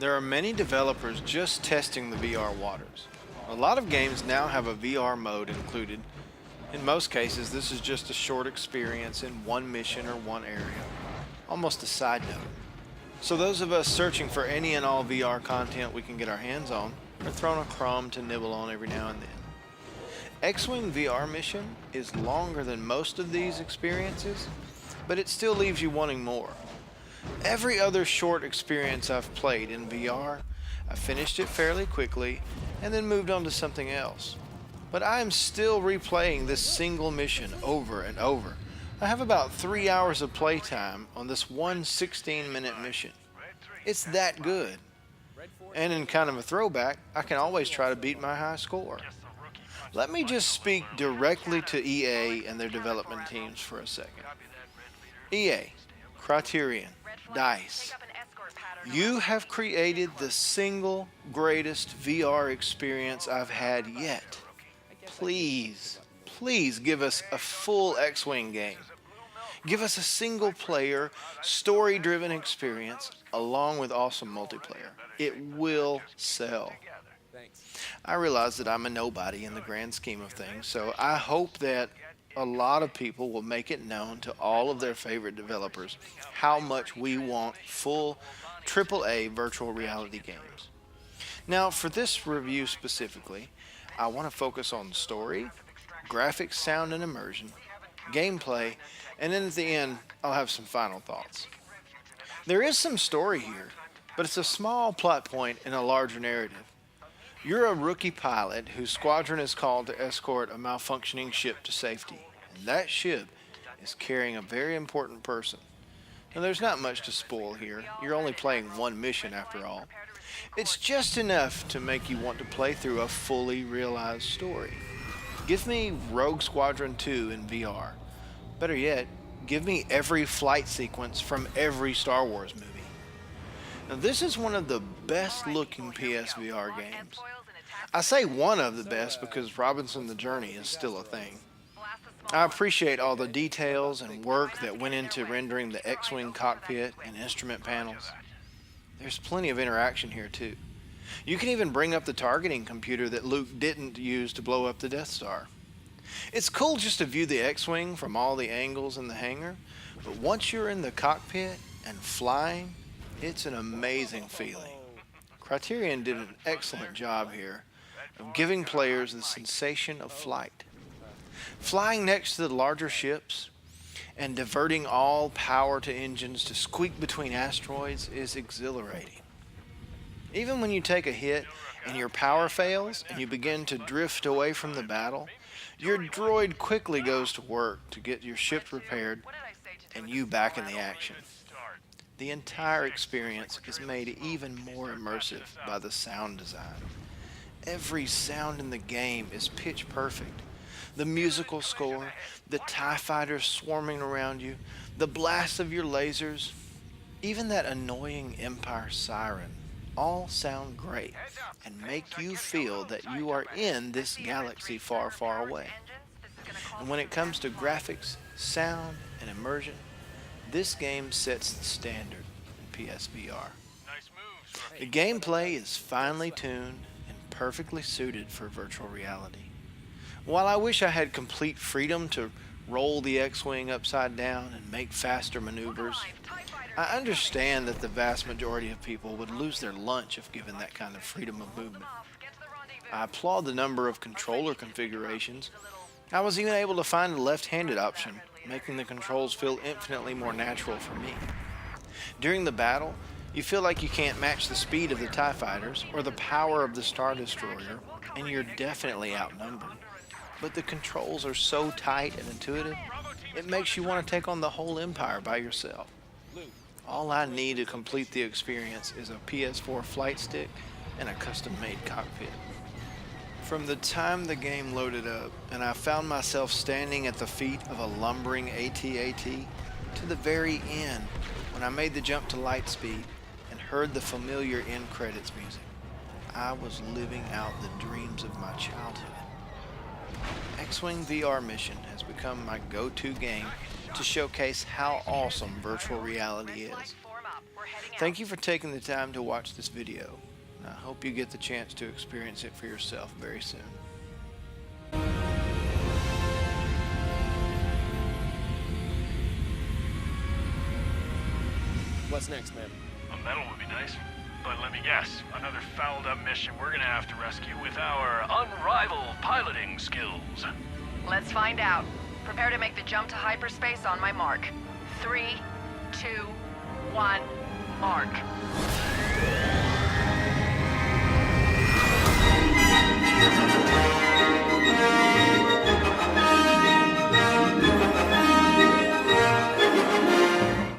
There are many developers just testing the VR waters. A lot of games now have a VR mode included. In most cases, this is just a short experience in one mission or one area, almost a side note. So those of us searching for any and all VR content we can get our hands on are thrown a crumb to nibble on every now and then. X-Wing VR mission is longer than most of these experiences, but it still leaves you wanting more. Every other short experience I've played in VR, I finished it fairly quickly and then moved on to something else. But I am still replaying this single mission over and over. I have about 3 hours of playtime on this one 16-minute mission. It's that good. And in kind of a throwback, I can always try to beat my high score. Let me just speak directly to EA and their development teams for a second. EA, Criterion, DICE, you have created the single greatest VR experience I've had yet. Please, please give us a full X-Wing game. Give us a single-player, story-driven experience along with awesome multiplayer. It will sell. I realize that I'm a nobody in the grand scheme of things, so I hope that a lot of people will make it known to all of their favorite developers how much we want full AAA virtual reality games. Now, for this review specifically, I want to focus on story, graphics, sound, and immersion, gameplay, and then at the end, I'll have some final thoughts. There is some story here, but it's a small plot point in a larger narrative. You're a rookie pilot whose squadron is called to escort a malfunctioning ship to safety, and that ship is carrying a very important person. Now, there's not much to spoil here. You're only playing one mission after all. It's just enough to make you want to play through a fully realized story. Give me Rogue Squadron 2 in VR. Better yet, give me every flight sequence from every Star Wars movie. Now, this is one of the best looking PSVR games. I say one of the best because Robinson the Journey is still a thing. I appreciate all the details and work that went into rendering the X-Wing cockpit and instrument panels. There's plenty of interaction here too. You can even bring up the targeting computer that Luke didn't use to blow up the Death Star. It's cool just to view the X-Wing from all the angles in the hangar, but once you're in the cockpit and flying, it's an amazing feeling. Criterion did an excellent job here of giving players the sensation of flight. Flying next to the larger ships and diverting all power to engines to squeak between asteroids is exhilarating. Even when you take a hit and your power fails and you begin to drift away from the battle, your droid quickly goes to work to get your ship repaired and you back in the action. The entire experience is made even more immersive by the sound design. Every sound in the game is pitch perfect. The musical score, the TIE fighters swarming around you, the blast of your lasers, even that annoying Empire siren, all sound great and make you feel that you are in this galaxy far, far away. And when it comes to graphics, sound, and immersion, this game sets the standard in PSVR. The gameplay is finely tuned and perfectly suited for virtual reality. While I wish I had complete freedom to roll the X-Wing upside down and make faster maneuvers, I understand that the vast majority of people would lose their lunch if given that kind of freedom of movement. I applaud the number of controller configurations. I was even able to find a left-handed option, making the controls feel infinitely more natural for me. During the battle, you feel like you can't match the speed of the TIE fighters or the power of the Star Destroyer, and you're definitely outnumbered. But the controls are so tight and intuitive, it makes you want to take on the whole Empire by yourself. All I need to complete the experience is a PS4 flight stick and a custom-made cockpit. From the time the game loaded up and I found myself standing at the feet of a lumbering AT-AT to the very end when I made the jump to lightspeed and heard the familiar end credits music, I was living out the dreams of my childhood. X-Wing VR Mission has become my go-to game to showcase how awesome virtual reality is. Thank you for taking the time to watch this video. I hope you get the chance to experience it for yourself very soon. What's next, man? A medal would be nice. But let me guess, another fouled up mission we're gonna have to rescue with our unrivaled piloting skills. Let's find out. Prepare to make the jump to hyperspace on my mark. 3, 2, 1, mark.